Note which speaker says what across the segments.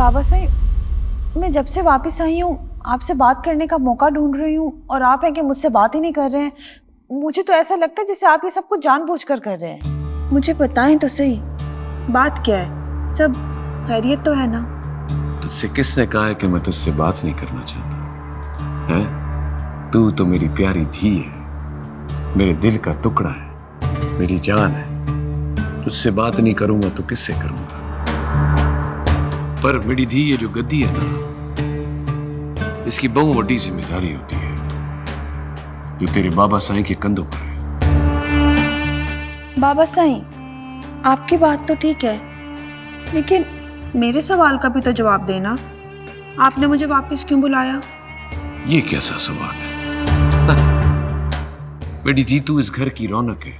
Speaker 1: बाबा साहब, मैं जब से वापस आई हूँ आपसे बात करने का मौका ढूंढ रही हूँ और आप हैं कि मुझसे बात ही नहीं कर रहे हैं। मुझे तो ऐसा लगता है जैसे आप ये सब कुछ जानबूझकर कर रहे हैं। मुझे बताएं तो सही, बात क्या है? सब खैरियत तो है ना?
Speaker 2: तुझसे किसने कहा है कि मैं तुझसे बात नहीं करना चाहता है? तू तो मेरी प्यारी धी है, मेरे दिल का टुकड़ा है, मेरी जान है। तुझसे बात नहीं करूंगा तो किससे करूंगा? पर मेरी धी, ये जो गद्दी है ना, इसकी बहुत बड़ी जिम्मेदारी होती है जो तेरे बाबा साईं के कंधों पर है।
Speaker 1: बाबा साईं, आपकी बात तो ठीक है, लेकिन मेरे सवाल का भी तो जवाब देना। आपने मुझे वापस क्यों बुलाया?
Speaker 2: ये कैसा सवाल है? मेरी धी, तू इस घर की रौनक है।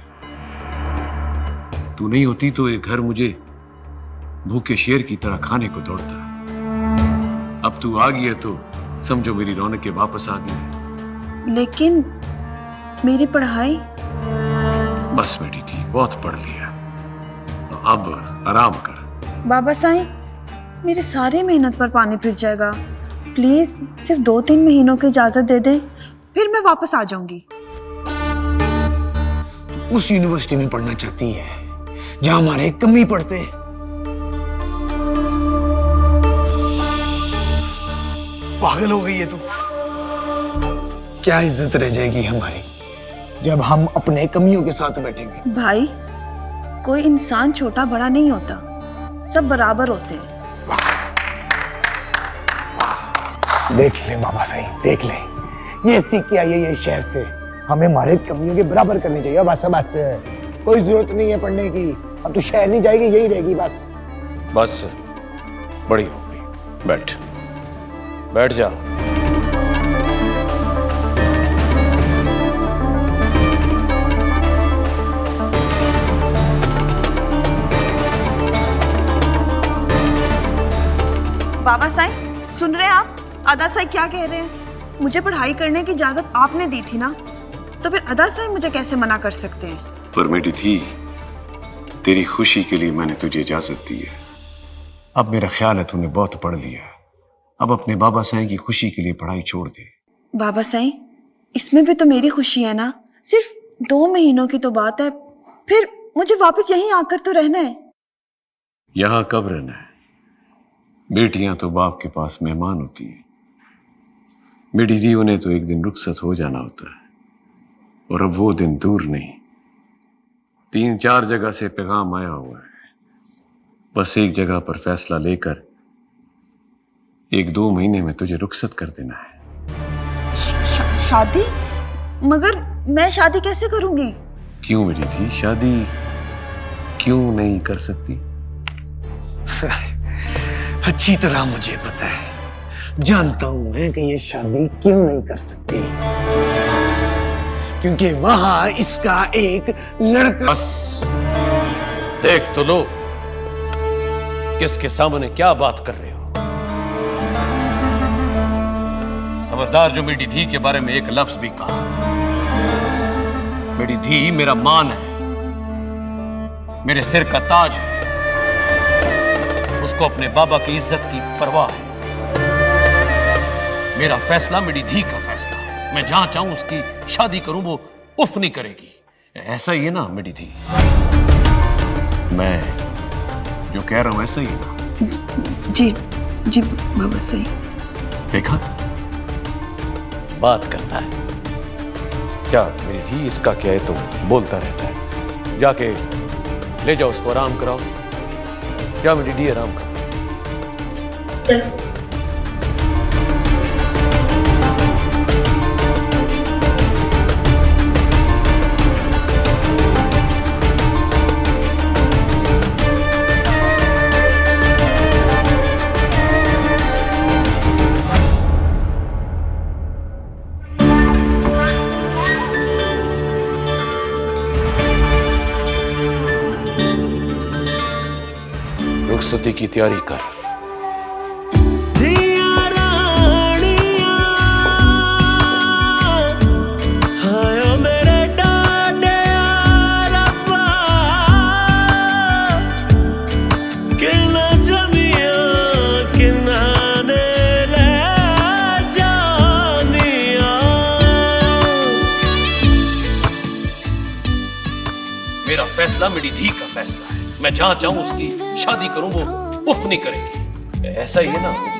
Speaker 2: तू नहीं होती तो ये घर मुझे भूखे शेर की तरह खाने को दौड़ता। अब तू आ गई है तो समझो मेरी रौनकें वापस आ गई।
Speaker 1: लेकिन मेरी पढ़ाई?
Speaker 2: बस बेटी थी, बहुत पढ़ लिया, अब आराम कर।
Speaker 1: बाबा साईं, मेरे सारी मेहनत पर पानी फिर जाएगा। प्लीज सिर्फ 2-3 महीनों की इजाजत दे दें, फिर मैं वापस आ जाऊंगी।
Speaker 3: उस यूनिवर्सिटी में पढ़ना चाहती है जहां हमारे कमी पढ़ते हैं। पागल हो गई है तू? क्या इज्जत रह जाएगी हमारी जब हम अपने कमियों के साथ बैठेंगे?
Speaker 1: भाई, कोई इंसान छोटा बड़ा नहीं होता, सब बराबर होते हैं।
Speaker 3: देख ले बाबा साईं, देख ले, ये सीख के आई है ये शहर से। हमें हमारे कमियों के बराबर करनी चाहिए। बस बस, कोई जरूरत नहीं है पढ़ने की। अब तू शहर नहीं जाएगी, यही रहेगी बस।
Speaker 4: बस बड़ी हो गई, बैठ बैठ जा।
Speaker 1: बाबा साईं, सुन रहे हैं आप? अदा साईं क्या कह रहे हैं? मुझे पढ़ाई करने की इजाजत आपने दी थी ना, तो फिर अदा साईं मुझे कैसे मना कर सकते हैं?
Speaker 2: पर मेरी थी, तेरी खुशी के लिए मैंने तुझे इजाजत दी है। अब मेरा ख्याल है तूने बहुत पढ़ लिया है, अब अपने बाबा साईं की खुशी के लिए पढ़ाई छोड़ दे।
Speaker 1: बाबा साईं, इसमें भी तो मेरी खुशी है ना। सिर्फ 2 महीनों की तो बात है, फिर मुझे वापस यहीं आकर तो रहना है।
Speaker 2: यहां कब रहना है? बेटियां तो बाप के पास मेहमान होती है। मेरी दी, उन्हें तो एक दिन रुखसत हो जाना होता है, और अब वो दिन दूर नहीं। 3-4 जगह से पैगाम आया हुआ है, बस एक जगह पर फैसला लेकर 1-2 महीने में तुझे रुखसत कर देना है।
Speaker 1: शादी? मगर मैं शादी कैसे करूंगी?
Speaker 2: क्यों मेरी थी, शादी क्यों नहीं कर सकती?
Speaker 3: अच्छी तरह मुझे पता है, जानता हूं मैं कि ये शादी क्यों नहीं कर सकती। क्योंकि वहां इसका एक लड़का।
Speaker 4: बस देख तो लो किसके सामने क्या बात कर रहे हो। खबरदार जो मेरी धी के बारे में एक लफ्ज भी कहा। मेरी धी मेरा मान है, मेरे सिर का ताज है, उसको अपने बाबा की इज्जत की परवाह है। मेरा फैसला मेरी धी का फैसला है। मैं जहां चाहूं उसकी शादी करूं, वो उफ नहीं करेगी। ऐसा ही है ना मेरी धी? मैं जो कह रहा हूं ऐसा ही है ना?
Speaker 1: जी जी बाबा साईं।
Speaker 2: देखा,
Speaker 4: बात करता है क्या मेरी धी? इसका क्या है तो बोलता रहता है। जाके ले जाओ उसको, आराम कराओ। क्या मेरी धी, आराम करो। रुखसती की तैयारी कर।
Speaker 5: किन्ना
Speaker 4: मेरा फैसला मेरी धी का फैसला है। मैं जहां चाहूं उसकी शादी करूं, वो उफ नहीं करेगी। ऐसा ही है ना?